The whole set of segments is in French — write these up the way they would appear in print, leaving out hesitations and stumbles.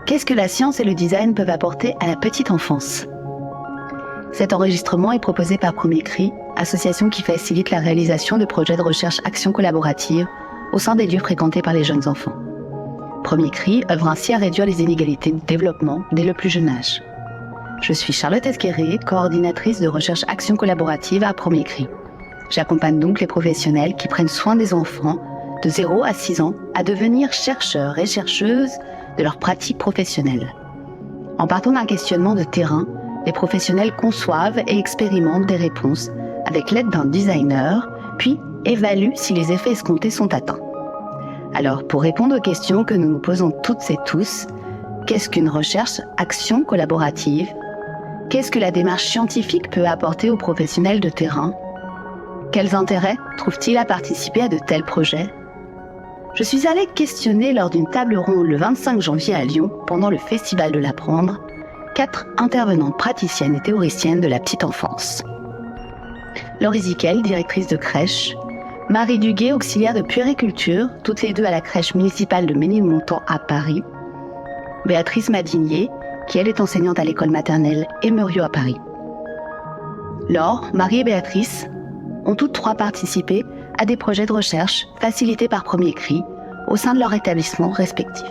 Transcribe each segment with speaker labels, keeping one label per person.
Speaker 1: Qu'est-ce que la science et le design peuvent apporter à la petite enfance ? Cet enregistrement est proposé par Premier Cri, association qui facilite la réalisation de projets de recherche action collaborative au sein des lieux fréquentés par les jeunes enfants. Premier Cri œuvre ainsi à réduire les inégalités de développement dès le plus jeune âge. Je suis Charlotte Esqueré, coordinatrice de recherche action collaborative à Premier Cri. J'accompagne donc les professionnels qui prennent soin des enfants de 0 à 6 ans à devenir chercheurs et chercheuses de leur pratique professionnelle. En partant d'un questionnement de terrain, les professionnels conçoivent et expérimentent des réponses avec l'aide d'un designer, puis évaluent si les effets escomptés sont atteints. Alors, pour répondre aux questions que nous nous posons toutes et tous, qu'est-ce qu'une recherche action collaborative ? Qu'est-ce que la démarche scientifique peut apporter aux professionnels de terrain ? Quels intérêts trouvent-ils à participer à de tels projets ? Je suis allée questionner lors d'une table ronde le 25 janvier à Lyon, pendant le Festival de l'Apprendre, 4 intervenantes praticiennes et théoriciennes de la petite enfance. Laurie Zickel, directrice de crèche, Marie Duguet, auxiliaire de puériculture, toutes les deux à la crèche municipale de Ménilmontant à Paris, Béatrice Madinier, qui elle est enseignante à l'école maternelle Emerio à Paris. Laure, Marie et Béatrice ont toutes 3 participé à des projets de recherche facilités par Premier Cri au sein de leur établissement respectif.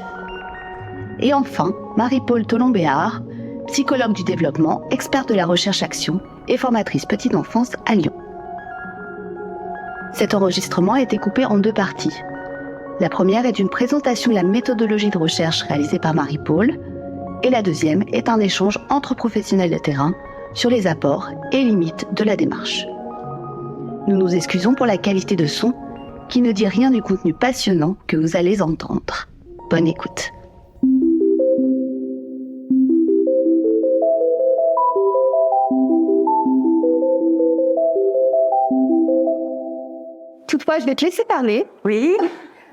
Speaker 1: Et enfin, Marie-Paule Tolon-Béard, psychologue du développement, experte de la recherche-action et formatrice petite enfance à Lyon. Cet enregistrement a été coupé en 2 parties. La première est une présentation de la méthodologie de recherche réalisée par Marie-Paule, et la deuxième est un échange entre professionnels de terrain sur les apports et limites de la démarche. Nous nous excusons pour la qualité de son, qui ne dit rien du contenu passionnant que vous allez entendre. Bonne écoute.
Speaker 2: Toutefois, je vais te laisser parler.
Speaker 3: Oui.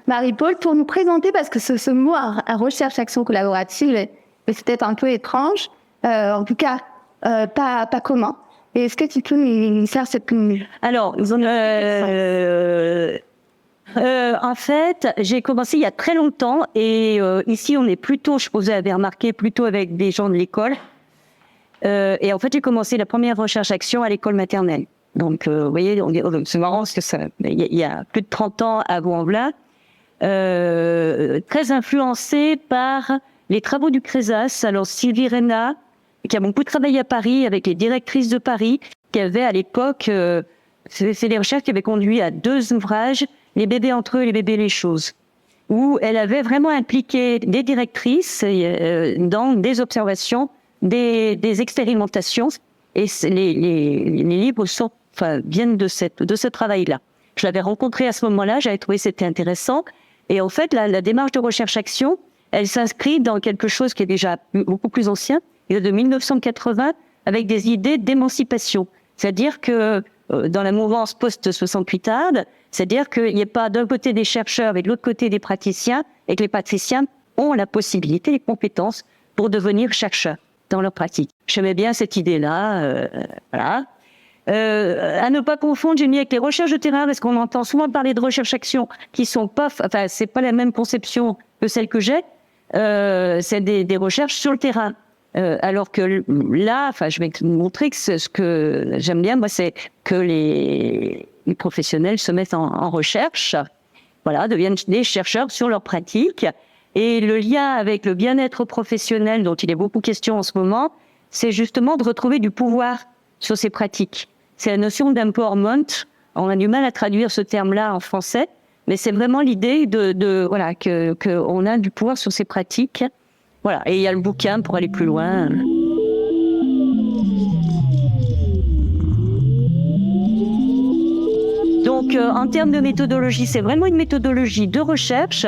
Speaker 2: Marie-Paule, pour nous présenter, parce que ce mot à recherche action collaborative est peut-être un peu étrange, en tout cas pas commun. Et est-ce que tu peux nous faire cette...
Speaker 3: Alors, en fait, j'ai commencé il y a très longtemps et ici on est plutôt, je suppose, vous avez remarqué, plutôt avec des gens de l'école. Et en fait, j'ai commencé la première recherche-action à l'école maternelle. Donc, vous voyez, c'est marrant parce que il y a plus de 30 ans avant là, très influencé par les travaux du CRESAS. Alors, Sylvie Reyna, qui a beaucoup travaillé à Paris avec les directrices de Paris, qui avaient à l'époque, c'est des recherches qui avaient conduit à 2 ouvrages, Les bébés entre eux et les bébés les choses, où elle avait vraiment impliqué des directrices dans des observations, des expérimentations, et les livres viennent de ce travail-là. Je l'avais rencontré à ce moment-là, j'avais trouvé que c'était intéressant, et en fait, la démarche de recherche-action, elle s'inscrit dans quelque chose qui est déjà beaucoup plus ancien, de 1980, avec des idées d'émancipation. C'est-à-dire que dans la mouvance post-68arde, c'est-à-dire qu'il n'y ait pas d'un côté des chercheurs et de l'autre côté des praticiens, et que les praticiens ont la possibilité, les compétences pour devenir chercheurs dans leur pratique. J'aimais bien cette idée-là, voilà. À ne pas confondre, j'ai mis avec les recherches de terrain, parce qu'on entend souvent parler de recherche-action qui sont pas, c'est pas la même conception que celle que j'ai. C'est des recherches sur le terrain. Alors que là, je vais te montrer que ce que j'aime bien, moi, c'est que les professionnels se mettent en recherche, voilà, deviennent des chercheurs sur leur pratique. Et le lien avec le bien-être professionnel, dont il est beaucoup question en ce moment, c'est justement de retrouver du pouvoir sur ces pratiques. C'est la notion d'empowerment. On a du mal à traduire ce terme-là en français, mais c'est vraiment l'idée voilà, qu'on a du pouvoir sur ces pratiques. Voilà, et il y a le bouquin pour aller plus loin. Donc, en termes de méthodologie, c'est vraiment une méthodologie de recherche,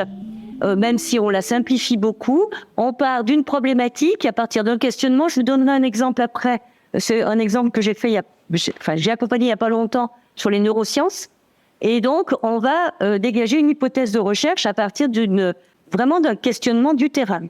Speaker 3: même si on la simplifie beaucoup. On part d'une problématique à partir d'un questionnement. Je vous donnerai un exemple après. C'est un exemple que j'ai fait, j'ai accompagné il n'y a pas longtemps sur les neurosciences. Et donc, on va dégager une hypothèse de recherche à partir vraiment d'un questionnement du terrain.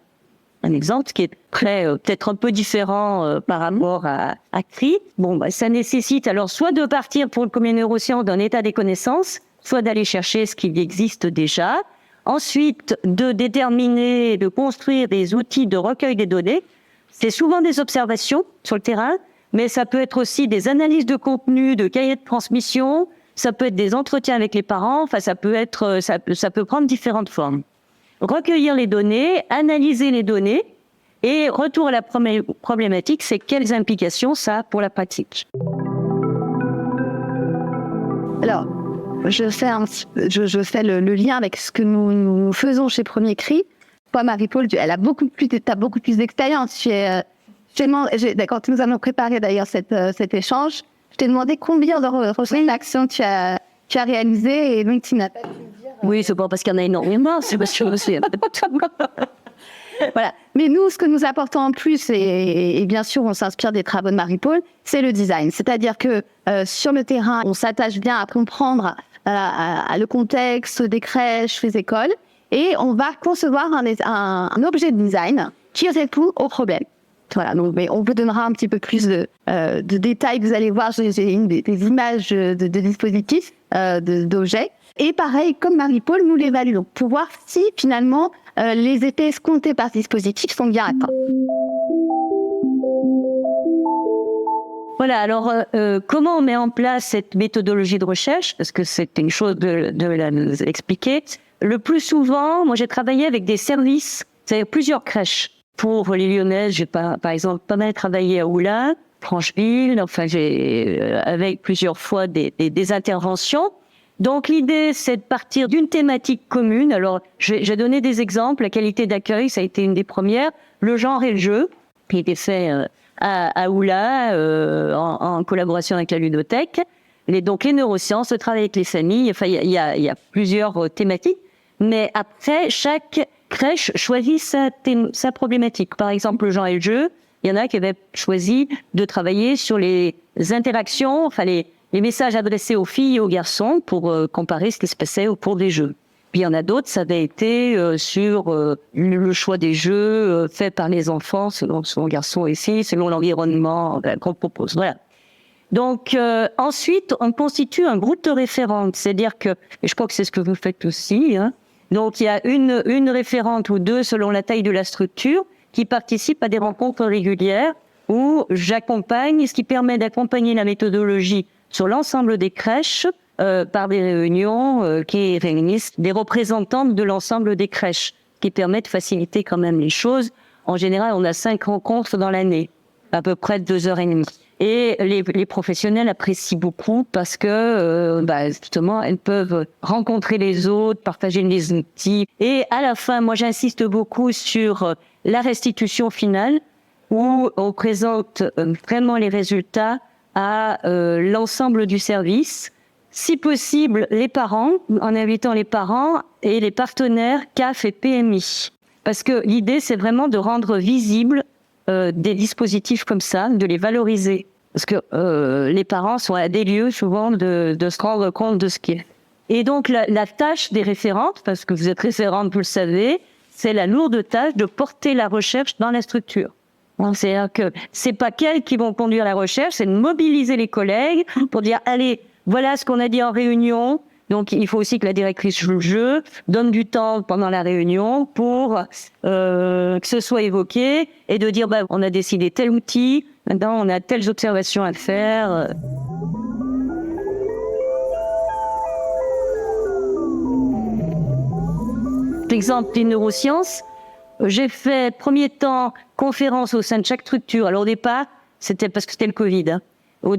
Speaker 3: un exemple qui est très peut-être un peu différent par rapport à CRI. Bon, ça nécessite alors soit de partir pour le premier neurosciences d'un état des connaissances, soit d'aller chercher ce qui existe déjà. Ensuite, de déterminer, de construire des outils de recueil des données. C'est souvent des observations sur le terrain, mais ça peut être aussi des analyses de contenu, de cahiers de transmission. Ça peut être des entretiens avec les parents. Enfin, ça peut prendre différentes formes. Recueillir les données, analyser les données, et retour à la problématique, c'est quelles implications ça a pour la pratique.
Speaker 2: Alors, je fais le lien avec ce que nous faisons chez Premier Cri. Toi, Marie-Paul, t'as beaucoup plus d'expérience. Quand nous avons préparé d'ailleurs cet échange, je t'ai demandé combien de recherches d'actions tu as réalisées, et donc tu n'as pas pu dire.
Speaker 3: Oui, c'est pas parce qu'il y en a énormément, c'est parce que
Speaker 2: Voilà. Mais nous, ce que nous apportons en plus, et bien sûr, on s'inspire des travaux de Marie-Paul, c'est le design. C'est-à-dire que sur le terrain, on s'attache bien à comprendre le contexte des crèches, des écoles, et on va concevoir un objet de design qui répond aux problèmes. Voilà, donc, mais on vous donnera un petit peu plus de détails. Vous allez voir, j'ai des images de dispositifs, d'objets. Et pareil, comme Marie-Paul, nous l'évaluons pour voir si finalement les effets escomptés par ce dispositif sont bien atteints.
Speaker 3: Voilà, alors comment on met en place cette méthodologie de recherche? Parce que c'est une chose de la nous expliquer. Le plus souvent, moi j'ai travaillé avec des services, c'est-à-dire plusieurs crèches. Pour les Lyonnaises, j'ai par exemple pas mal travaillé à Oulin, Francheville, enfin j'ai avec plusieurs fois des interventions. Donc l'idée, c'est de partir d'une thématique commune. Alors j'ai donné des exemples. La qualité d'accueil, ça a été une des premières. Le genre et le jeu, qui était fait à Oulin en collaboration avec la ludothèque. Donc les neurosciences, le travail avec les familles. Enfin, il y a plusieurs thématiques. Mais après, chaque crèche choisit sa problématique. Par exemple, le genre et le jeu, il y en a qui avaient choisi de travailler sur les interactions, enfin les messages adressés aux filles et aux garçons pour comparer ce qui se passait au cours des jeux. Puis il y en a d'autres, ça avait été sur le choix des jeux faits par les enfants, selon garçons et filles, selon l'environnement qu'on propose. Voilà. Donc ensuite, on constitue un groupe de référentes, c'est-à-dire que, et je crois que c'est ce que vous faites aussi, hein. Donc il y a une référente ou deux selon la taille de la structure qui participent à des rencontres régulières où j'accompagne, ce qui permet d'accompagner la méthodologie sur l'ensemble des crèches par des réunions qui réunissent des représentantes de l'ensemble des crèches, qui permettent de faciliter quand même les choses. En général, on a 5 rencontres dans l'année, à peu près 2h30. Et les professionnels apprécient beaucoup parce que justement, elles peuvent rencontrer les autres, partager les outils. Et à la fin, moi j'insiste beaucoup sur la restitution finale où on présente vraiment les résultats à l'ensemble du service. Si possible, les parents, en invitant les parents et les partenaires CAF et PMI. Parce que l'idée, c'est vraiment de rendre visible des dispositifs comme ça, de les valoriser. Parce que les parents sont à des lieux souvent de se rendre compte de ce qui est. Et donc la tâche des référentes, parce que vous êtes référente, vous le savez, c'est la lourde tâche de porter la recherche dans la structure. C'est-à-dire que c'est pas qu'elles qui vont conduire la recherche, c'est de mobiliser les collègues pour dire allez, voilà ce qu'on a dit en réunion. Donc, il faut aussi que la directrice joue le jeu, donne du temps pendant la réunion pour que ce soit évoqué et de dire, on a décidé tel outil, maintenant on a telles observations à faire. L'exemple des neurosciences, j'ai fait premier temps conférence au sein de chaque structure. Alors au départ, c'était parce que c'était le Covid. Hein.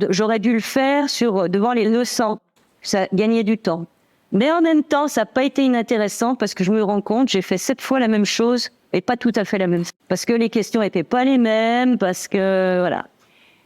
Speaker 3: J'aurais dû le faire devant les 900. Ça gagnait du temps. Mais en même temps, ça n'a pas été inintéressant parce que je me rends compte, j'ai fait 7 fois la même chose et pas tout à fait la même. Parce que les questions n'étaient pas les mêmes, parce que voilà.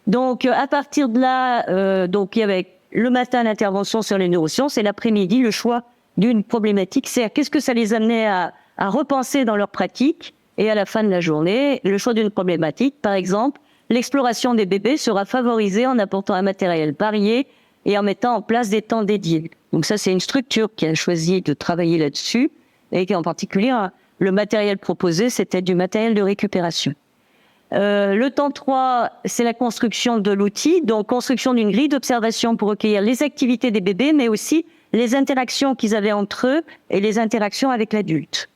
Speaker 3: Donc à partir de là, donc il y avait le matin l'intervention sur les neurosciences et l'après-midi le choix d'une problématique. C'est qu'est-ce que ça les amenait à repenser dans leur pratique, et à la fin de la journée, le choix d'une problématique. Par exemple, l'exploration des bébés sera favorisée en apportant un matériel varié et en mettant en place des temps dédiés. Donc ça, c'est une structure qui a choisi de travailler là-dessus et qui en particulier le matériel proposé, c'était du matériel de récupération. Le temps 3, c'est la construction de l'outil, donc construction d'une grille d'observation pour recueillir les activités des bébés, mais aussi les interactions qu'ils avaient entre eux et les interactions avec l'adulte.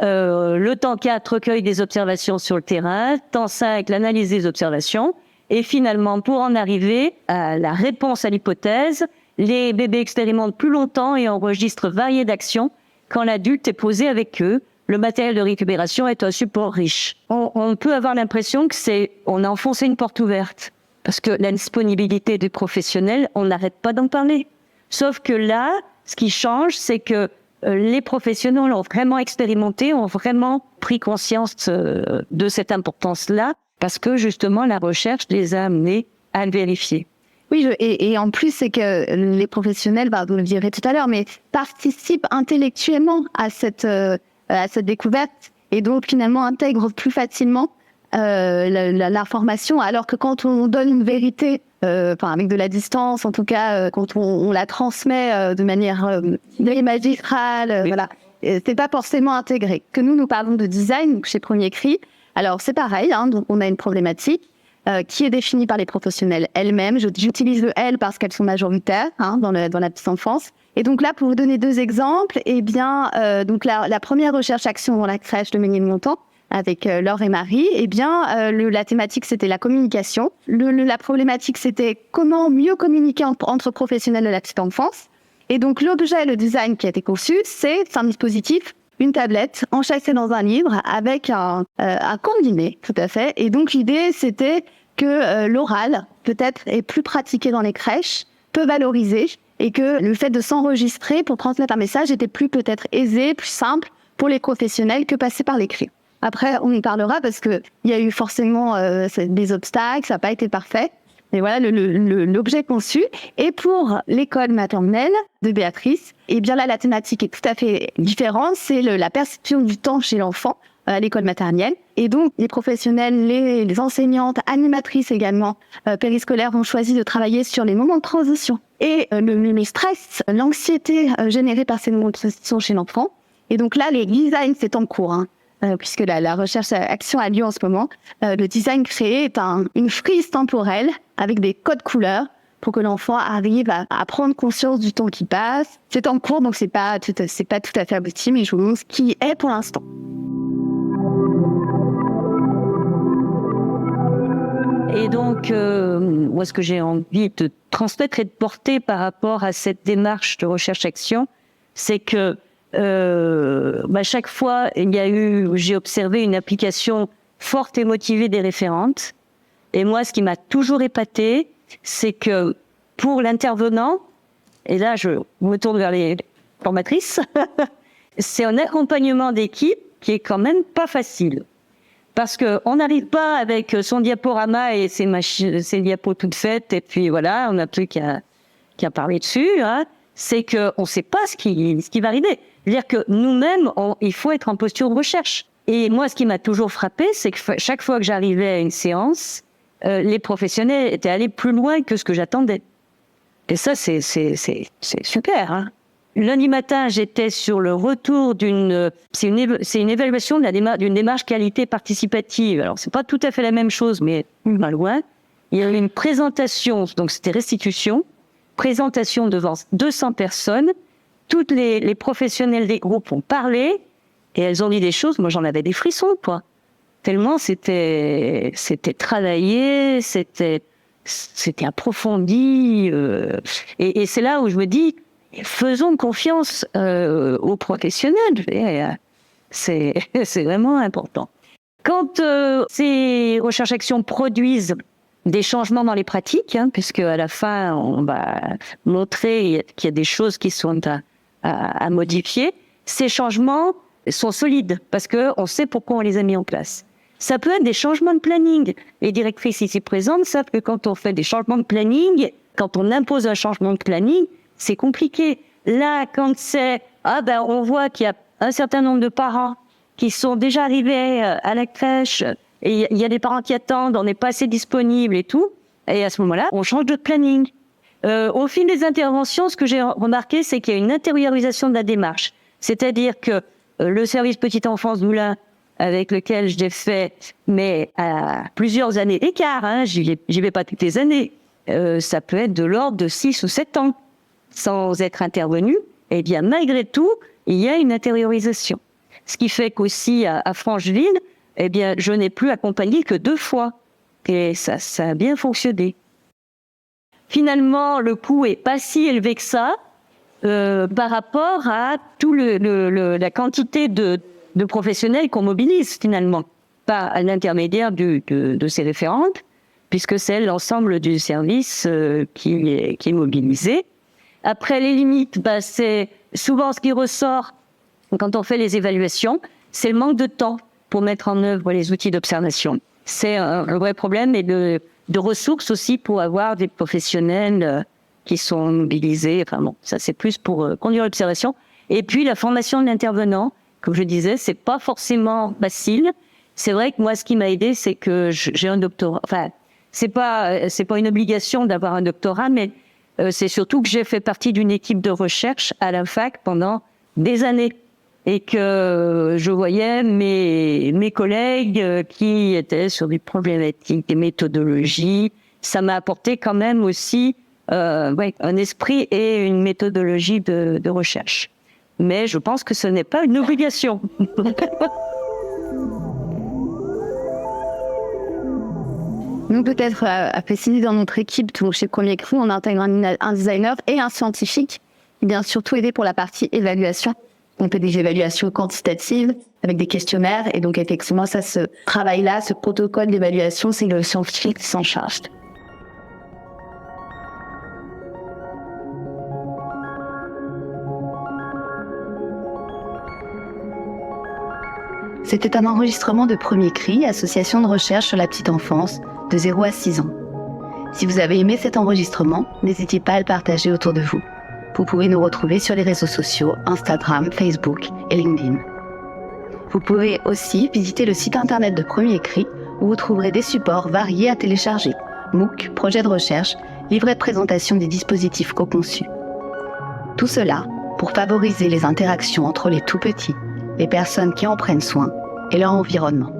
Speaker 3: Le temps 4, recueil des observations sur le terrain. Temps 5, l'analyse des observations. Et finalement, pour en arriver à la réponse à l'hypothèse, les bébés expérimentent plus longtemps et enregistrent variées d'actions quand l'adulte est posé avec eux. Le matériel de récupération est un support riche. On peut avoir l'impression on a enfoncé une porte ouverte. Parce que la disponibilité des professionnels, on n'arrête pas d'en parler. Sauf que là, ce qui change, c'est que les professionnels ont vraiment expérimenté, ont vraiment pris conscience de cette importance-là, parce que justement, la recherche les a amenés à le vérifier.
Speaker 2: Oui, et en plus, c'est que les professionnels, vous le direz tout à l'heure, mais participent intellectuellement à cette découverte et donc finalement intègrent plus facilement l'information, alors que quand on donne une vérité, avec de la distance, en tout cas, quand on la transmet de manière magistrale,
Speaker 3: Oui.
Speaker 2: voilà, c'est pas forcément intégré. Que nous parlons de design chez Premier Cri. Alors c'est pareil, donc on a une problématique qui est définie par les professionnels elles-mêmes. J'utilise le elles parce qu'elles sont majoritaires dans la petite enfance. Et donc là, pour vous donner 2 exemples, donc la première recherche-action dans la crèche de Ménilmontant, avec Laure et Marie, la thématique, c'était la communication. La problématique, c'était comment mieux communiquer entre professionnels de la petite enfance. Et donc, l'objet, le design qui a été conçu, c'est un dispositif, une tablette enchâssée dans un livre avec un combiné, tout à fait. Et donc, l'idée, c'était que l'oral, peut-être, est plus pratiqué dans les crèches, peu valorisé, et que le fait de s'enregistrer pour transmettre un message était plus peut-être aisé, plus simple pour les professionnels que passer par l'écrit. Après, on y parlera parce qu'il y a eu forcément des obstacles, ça n'a pas été parfait. Mais voilà l'objet conçu. Et pour l'école maternelle de Béatrice, là, la thématique est tout à fait différente. C'est la perception du temps chez l'enfant à l'école maternelle. Et donc, les professionnels, les enseignantes, animatrices également, périscolaires, ont choisi de travailler sur les moments de transition. Et le stress, l'anxiété générée par ces moments de transition chez l'enfant. Et donc là, les designs, c'est en cours, puisque la recherche-action a lieu en ce moment. Le design créé est une frise temporelle avec des codes couleurs pour que l'enfant arrive à prendre conscience du temps qui passe. C'est en cours, donc c'est pas tout à fait abouti, mais je vous montre ce qui est pour l'instant.
Speaker 3: Et donc, moi, ce que j'ai envie de transmettre et de porter par rapport à cette démarche de recherche-action, c'est que chaque fois, j'ai observé une application forte et motivée des référentes. Et moi, ce qui m'a toujours épaté, c'est que pour l'intervenant, et là, je me tourne vers les formatrices, c'est un accompagnement d'équipe qui est quand même pas facile. Parce qu'on n'arrive pas avec son diaporama et ses diapos toutes faites, et puis voilà, on n'a plus qu'à parler dessus. C'est qu'on ne sait pas ce qui va arriver. C'est-à-dire que nous-mêmes, il faut être en posture de recherche. Et moi, ce qui m'a toujours frappé, c'est que chaque fois que j'arrivais à une séance, les professionnels étaient allés plus loin que ce que j'attendais. Et ça, c'est super. Lundi matin, j'étais sur le retour c'est une évaluation d'une démarche qualité participative. Alors, c'est pas tout à fait la même chose, mais pas loin. Il y a eu une présentation, donc c'était restitution, présentation devant 200 personnes. Toutes les professionnels des groupes ont parlé et elles ont dit des choses. Moi, j'en avais des frissons, quoi. Tellement c'était travaillé, c'était approfondi. Et c'est là où je me dis, faisons confiance aux professionnels. C'est vraiment important. Quand ces recherches-actions produisent des changements dans les pratiques, puisque à la fin, on va montrer qu'il y a des choses qui sont à modifier, ces changements sont solides, parce qu'on sait pourquoi on les a mis en place. Ça peut être des changements de planning. Les directrices ici présentes savent que quand on fait des changements de planning, quand on impose un changement de planning, c'est compliqué. Là, quand c'est, on voit qu'il y a un certain nombre de parents qui sont déjà arrivés à la crèche, et il y a des parents qui attendent, on n'est pas assez disponible et tout, et à ce moment-là, on change de planning. Au fil des interventions, ce que j'ai remarqué, c'est qu'il y a une intériorisation de la démarche. C'est-à-dire que le service petite enfance Moulins, avec lequel j'ai fait, mais à plusieurs années d'écart, j'y vais pas toutes les années, ça peut être de l'ordre de 6 ou 7 ans, sans être intervenu, et bien malgré tout, il y a une intériorisation. Ce qui fait qu'aussi à Francheville, eh bien, je n'ai plus accompagné que 2 fois. Et ça a bien fonctionné. Finalement, le coût est pas si élevé que ça par rapport à tout la quantité de professionnels qu'on mobilise finalement, pas à l'intermédiaire de ces référentes, puisque c'est l'ensemble du service qui est mobilisé. Après, les limites, c'est souvent ce qui ressort quand on fait les évaluations, c'est le manque de temps pour mettre en œuvre les outils d'observation. C'est un vrai problème, et de ressources aussi pour avoir des professionnels qui sont mobilisés. Enfin bon, ça c'est plus pour conduire l'observation. Et puis la formation de l'intervenant, comme je disais, c'est pas forcément facile. C'est vrai que moi, ce qui m'a aidé, c'est que j'ai un doctorat. Enfin, c'est pas une obligation d'avoir un doctorat, mais c'est surtout que j'ai fait partie d'une équipe de recherche à la fac pendant des années. Et que je voyais mes collègues qui étaient sur des problématiques, des méthodologies. Ça m'a apporté quand même aussi un esprit et une méthodologie de recherche. Mais je pense que ce n'est pas une obligation.
Speaker 2: Nous, peut-être à préciser, dans notre équipe, chez Premier Cru, on intègre un designer et un scientifique qui vient surtout aider pour la partie évaluation. On fait des évaluations quantitatives avec des questionnaires. Et donc, effectivement, ce travail-là, ce protocole d'évaluation, c'est le scientifique qui s'en charge.
Speaker 1: C'était un enregistrement de Premier Cri, association de recherche sur la petite enfance, de 0 à 6 ans. Si vous avez aimé cet enregistrement, n'hésitez pas à le partager autour de vous. Vous pouvez nous retrouver sur les réseaux sociaux, Instagram, Facebook et LinkedIn. Vous pouvez aussi visiter le site internet de Premier Cri, où vous trouverez des supports variés à télécharger, MOOC, projets de recherche, livrets de présentation des dispositifs co-conçus. Tout cela pour favoriser les interactions entre les tout-petits, les personnes qui en prennent soin et leur environnement.